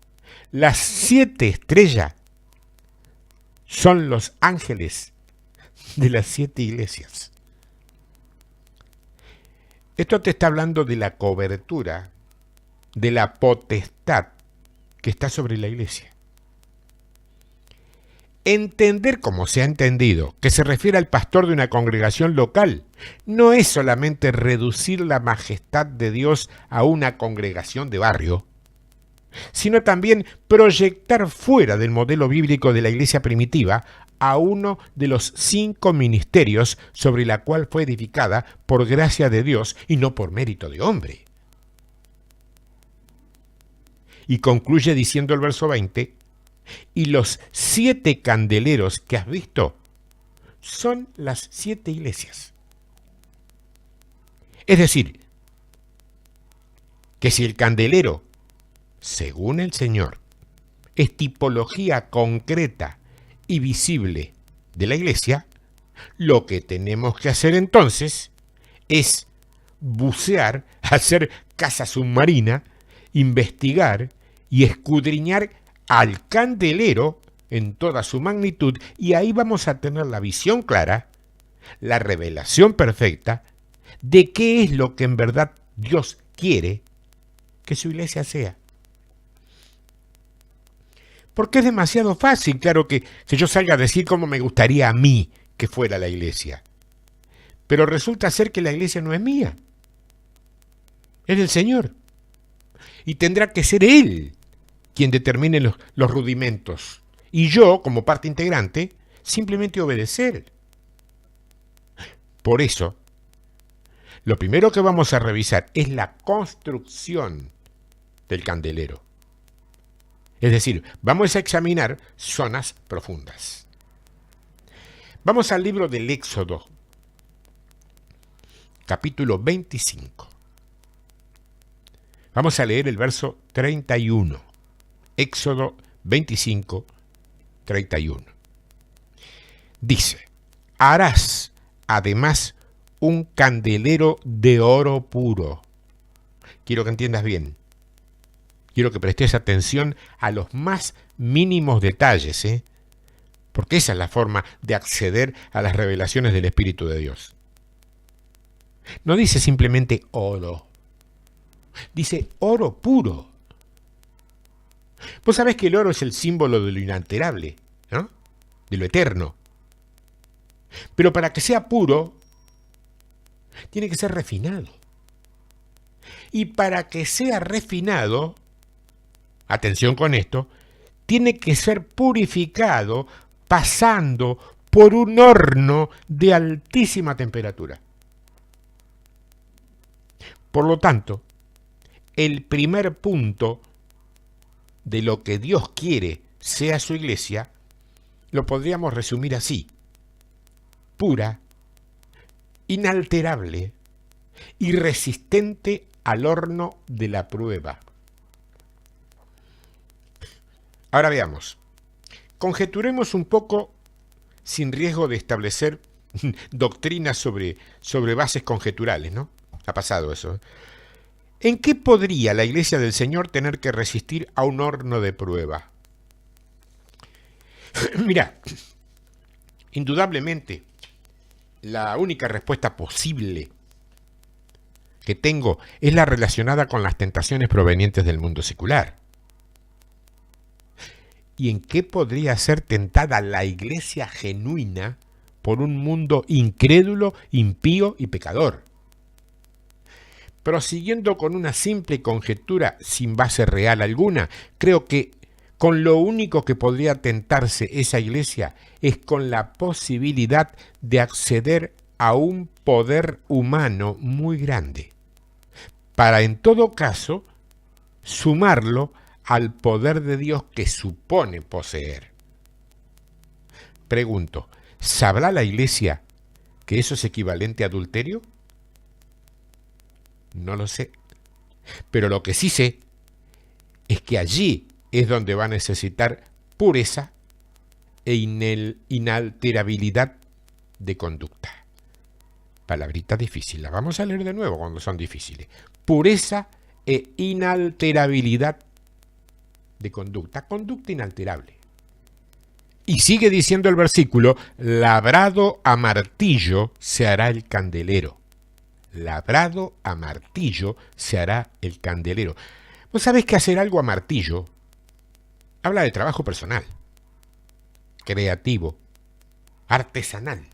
Las 7 estrellas son los ángeles de las 7 iglesias. Esto te está hablando de la cobertura, de la potestad que está sobre la iglesia. Entender como se ha entendido que se refiere al pastor de una congregación local no es solamente reducir la majestad de Dios a una congregación de barrio, sino también proyectar fuera del modelo bíblico de la iglesia primitiva a uno de los 5 ministerios sobre la cual fue edificada por gracia de Dios y no por mérito de hombre. Y concluye diciendo el verso 20, y los 7 candeleros que has visto son las 7 iglesias. Es decir, que si el candelero, según el Señor, es tipología concreta y visible de la iglesia, lo que tenemos que hacer entonces es bucear, hacer caza submarina, investigar y escudriñar al candelero en toda su magnitud, y ahí vamos a tener la visión clara, la revelación perfecta de qué es lo que en verdad Dios quiere que su iglesia sea. Porque es demasiado fácil, claro, que yo salga a decir cómo me gustaría a mí que fuera la iglesia. Pero resulta ser que la iglesia no es mía. Es del Señor. Y tendrá que ser Él quien determine los rudimentos. Y yo, como parte integrante, simplemente obedecer. Por eso, lo primero que vamos a revisar es la construcción del candelero. Es decir, vamos a examinar zonas profundas. Vamos al libro del Éxodo, capítulo 25. Vamos a leer el verso 31. Éxodo 25, 31. Dice, harás además un candelero de oro puro. Quiero que entiendas bien. Quiero que prestes atención a los más mínimos detalles, porque esa es la forma de acceder a las revelaciones del Espíritu de Dios. No dice simplemente oro, dice oro puro. Vos sabés que el oro es el símbolo de lo inalterable, ¿no? De lo eterno. Pero para que sea puro, tiene que ser refinado. Y para que sea refinado, atención con esto, tiene que ser purificado pasando por un horno de altísima temperatura. Por lo tanto, el primer punto de lo que Dios quiere sea su iglesia, lo podríamos resumir así: pura, inalterable y resistente al horno de la prueba. Ahora veamos. Conjeturemos un poco sin riesgo de establecer doctrinas sobre bases conjeturales, ¿no? Ha pasado eso. ¿En qué podría la iglesia del Señor tener que resistir a un horno de prueba? Mirá, indudablemente, la única respuesta posible que tengo es la relacionada con las tentaciones provenientes del mundo secular. ¿Y en qué podría ser tentada la iglesia genuina por un mundo incrédulo, impío y pecador? Prosiguiendo con una simple conjetura sin base real alguna, creo que con lo único que podría tentarse esa iglesia es con la posibilidad de acceder a un poder humano muy grande, para en todo caso sumarlo al poder de Dios que supone poseer. Pregunto, ¿sabrá la iglesia que eso es equivalente a adulterio? No lo sé. Pero lo que sí sé es que allí es donde va a necesitar pureza e inalterabilidad de conducta. Palabrita difícil, la vamos a leer de nuevo cuando son difíciles. Pureza e inalterabilidad de conducta, conducta inalterable. Y sigue diciendo el versículo: labrado a martillo se hará el candelero. Labrado a martillo se hará el candelero. Vos sabés que hacer algo a martillo habla de trabajo personal, creativo, artesanal.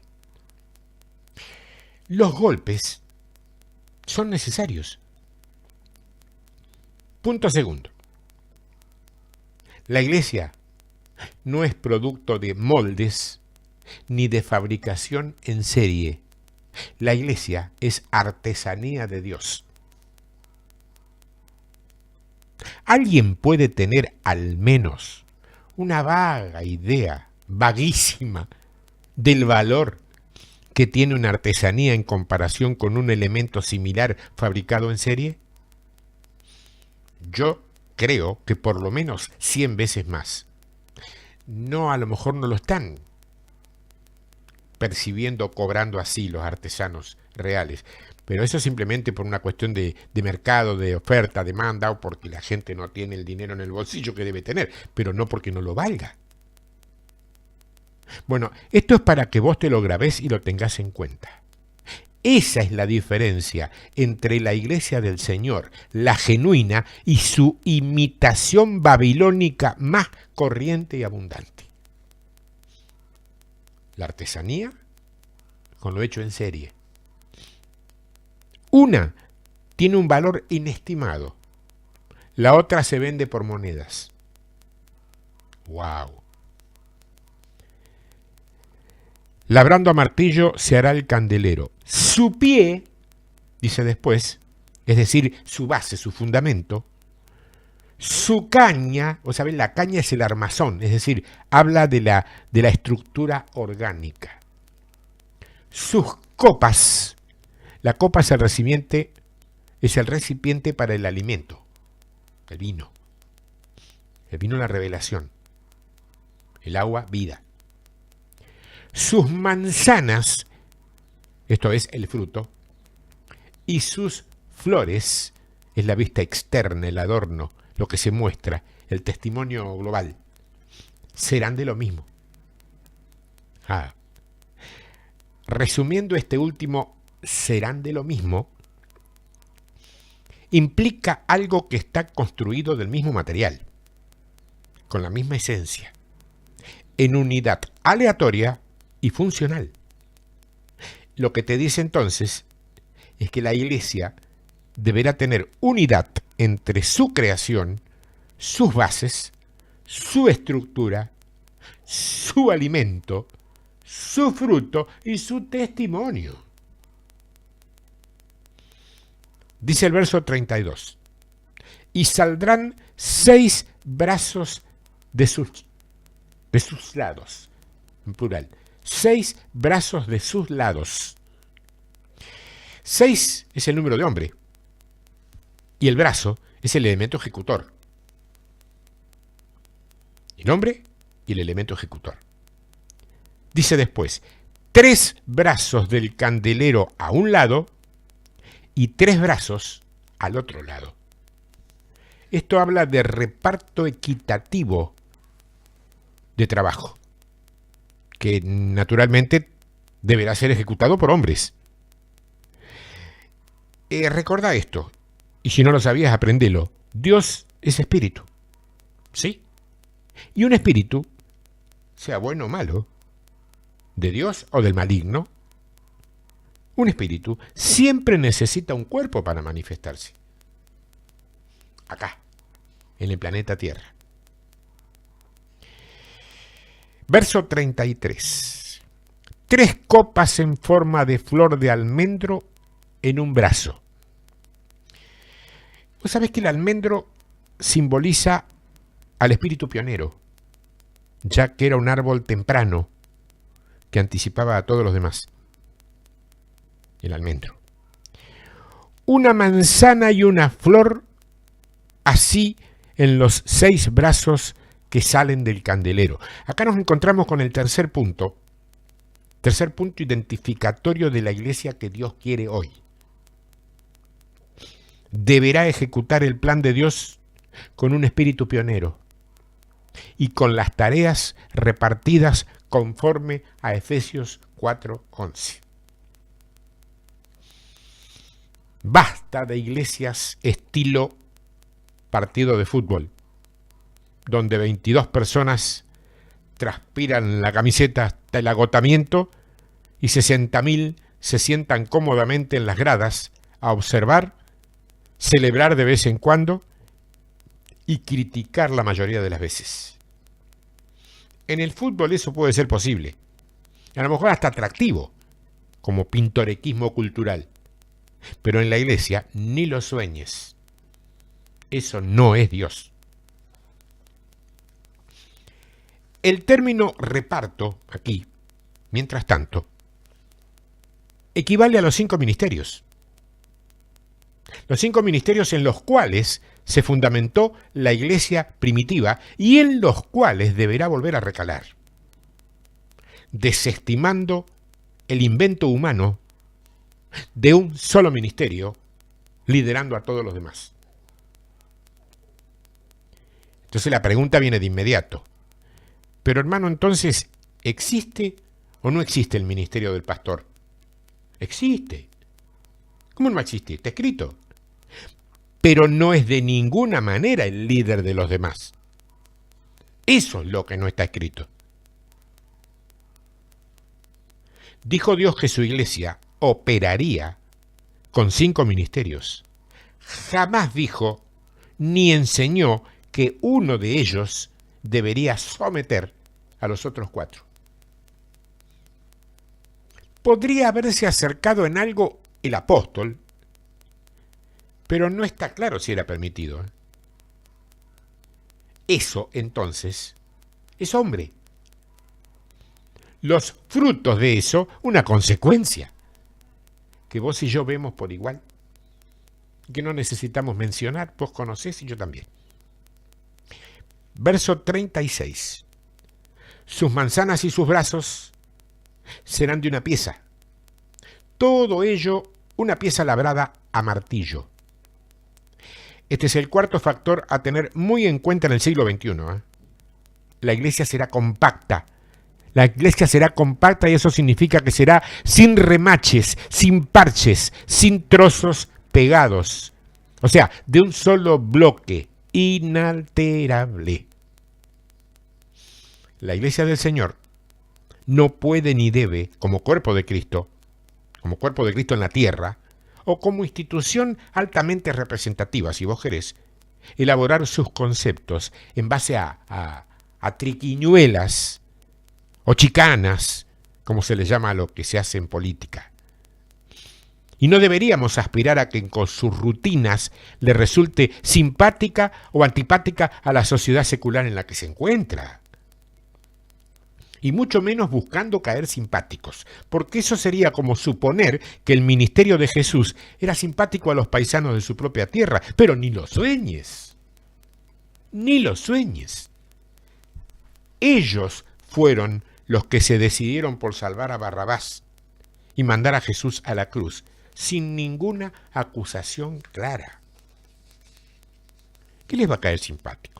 Los golpes son necesarios. Punto segundo. La iglesia no es producto de moldes ni de fabricación en serie. La iglesia es artesanía de Dios. ¿Alguien puede tener al menos una vaga idea, vaguísima, del valor que tiene una artesanía en comparación con un elemento similar fabricado en serie? Yo creo que por lo menos 100 veces más. No, a lo mejor no lo están percibiendo, cobrando así los artesanos reales, pero eso simplemente por una cuestión de mercado, de oferta, demanda, o porque la gente no tiene el dinero en el bolsillo que debe tener, pero no porque no lo valga. Bueno, esto es para que vos te lo grabés y lo tengas en cuenta. Esa es la diferencia entre la iglesia del Señor, la genuina, y su imitación babilónica más corriente y abundante. La artesanía con lo hecho en serie. Una tiene un valor inestimado, la otra se vende por monedas. ¡Wow! Labrando a martillo se hará el candelero. Su pie, dice después, es decir, su base, su fundamento, su caña, o saben, la caña es el armazón, es decir, habla de la estructura orgánica. Sus copas, la copa es el recipiente para el alimento, el vino la revelación, el agua vida. Sus manzanas, esto es el fruto, y sus flores, es la vista externa, el adorno, lo que se muestra, el testimonio global, serán de lo mismo. Resumiendo este último, serán de lo mismo, implica algo que está construido del mismo material, con la misma esencia, en unidad aleatoria y funcional. lo que te dice entonces es que la iglesia deberá tener unidad entre su creación, sus bases, su estructura, su alimento, su fruto y su testimonio. Dice el verso 32. Y saldrán 6 brazos de sus lados, en plural. 6 brazos de sus lados. 6 es el número de hombre. Y el brazo es el elemento ejecutor. El hombre y el elemento ejecutor. Dice después, 3 brazos del candelero a un lado y 3 brazos al otro lado. Esto habla de reparto equitativo de trabajo, que naturalmente deberá ser ejecutado por hombres. Recordá esto, y si no lo sabías, aprendelo. Dios es espíritu, ¿sí? Y un espíritu, sea bueno o malo, de Dios o del maligno, un espíritu siempre necesita un cuerpo para manifestarse. Acá, en el planeta Tierra. Verso 33. 3 copas en forma de flor de almendro en un brazo. Vos sabés que el almendro simboliza al espíritu pionero, ya que era un árbol temprano que anticipaba a todos los demás. El almendro. Una manzana y una flor, así en los 6 brazos que salen del candelero. Acá nos encontramos con el tercer punto identificatorio de la iglesia que Dios quiere hoy. Deberá ejecutar el plan de Dios con un espíritu pionero y con las tareas repartidas conforme a Efesios 4:11. Basta de iglesias estilo partido de fútbol, donde 22 personas transpiran la camiseta hasta el agotamiento y 60.000 se sientan cómodamente en las gradas a observar, celebrar de vez en cuando y criticar la mayoría de las veces. En el fútbol eso puede ser posible, a lo mejor hasta atractivo, como pintorequismo cultural, pero en la iglesia ni lo sueñes. Eso no es Dios. El término reparto aquí, mientras tanto, equivale a los 5 ministerios. Los 5 ministerios en los cuales se fundamentó la iglesia primitiva y en los cuales deberá volver a recalar, desestimando el invento humano de un solo ministerio, liderando a todos los demás. Entonces la pregunta viene de inmediato. Pero hermano, entonces, ¿existe o no existe el ministerio del pastor? Existe. ¿Cómo no existe? Está escrito. Pero no es de ninguna manera el líder de los demás. Eso es lo que no está escrito. Dijo Dios que su iglesia operaría con 5 ministerios. Jamás dijo ni enseñó que uno de ellos debería someter a los otros 4. Podría haberse acercado en algo el apóstol, pero no está claro si era permitido. Eso, entonces, es hombre. Los frutos de eso, una consecuencia, que vos y yo vemos por igual, que no necesitamos mencionar, vos conocés y yo también. Verso 36. Sus manzanas y sus brazos serán de una pieza. Todo ello una pieza labrada a martillo. Este es el cuarto factor a tener muy en cuenta en el siglo XXI. La iglesia será compacta. La iglesia será compacta y eso significa que será sin remaches, sin parches, sin trozos pegados. O sea, de un solo bloque, inalterable. La iglesia del Señor no puede ni debe, como cuerpo de Cristo, como cuerpo de Cristo en la tierra, o como institución altamente representativa, si vos querés, elaborar sus conceptos en base a triquiñuelas o chicanas, como se le llama a lo que se hace en política. Y no deberíamos aspirar a que con sus rutinas le resulte simpática o antipática a la sociedad secular en la que se encuentra. Y mucho menos buscando caer simpáticos, porque eso sería como suponer que el ministerio de Jesús era simpático a los paisanos de su propia tierra, pero ni lo sueñes, ni lo sueñes. Ellos fueron los que se decidieron por salvar a Barrabás y mandar a Jesús a la cruz, sin ninguna acusación clara. ¿Qué les va a caer simpático?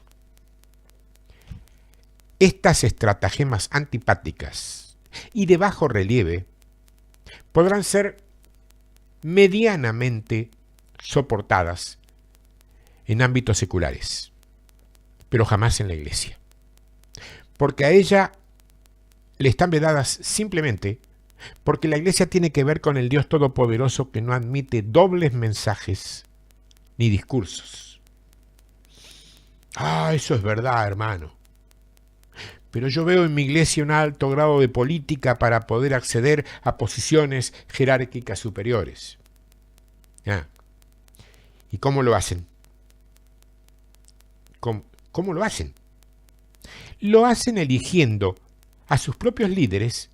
Estas estratagemas antipáticas y de bajo relieve podrán ser medianamente soportadas en ámbitos seculares, pero jamás en la Iglesia, porque a ella le están vedadas simplemente porque la Iglesia tiene que ver con el Dios Todopoderoso que no admite dobles mensajes ni discursos. Eso es verdad, hermano. Pero yo veo en mi iglesia un alto grado de política para poder acceder a posiciones jerárquicas superiores. ¿Y cómo lo hacen? ¿Cómo lo hacen? Lo hacen eligiendo a sus propios líderes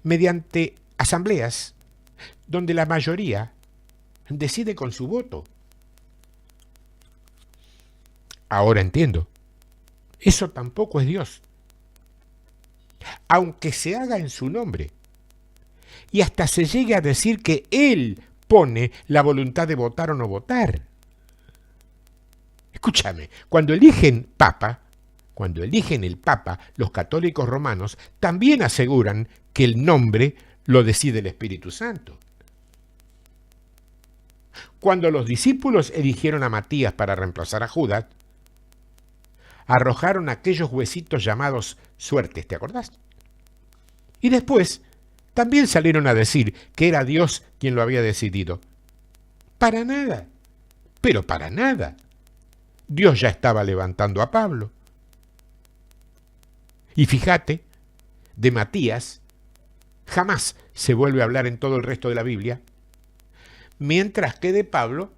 mediante asambleas donde la mayoría decide con su voto. Ahora entiendo, eso tampoco es Dios. Aunque se haga en su nombre, y hasta se llegue a decir que Él pone la voluntad de votar o no votar. Escúchame, cuando eligen el Papa, los católicos romanos también aseguran que el nombre lo decide el Espíritu Santo. Cuando los discípulos eligieron a Matías para reemplazar a Judas, arrojaron aquellos huesitos llamados suertes, ¿te acordás? Y después también salieron a decir que era Dios quien lo había decidido. Para nada, pero para nada. Dios ya estaba levantando a Pablo. Y fíjate, de Matías jamás se vuelve a hablar en todo el resto de la Biblia, mientras que de Pablo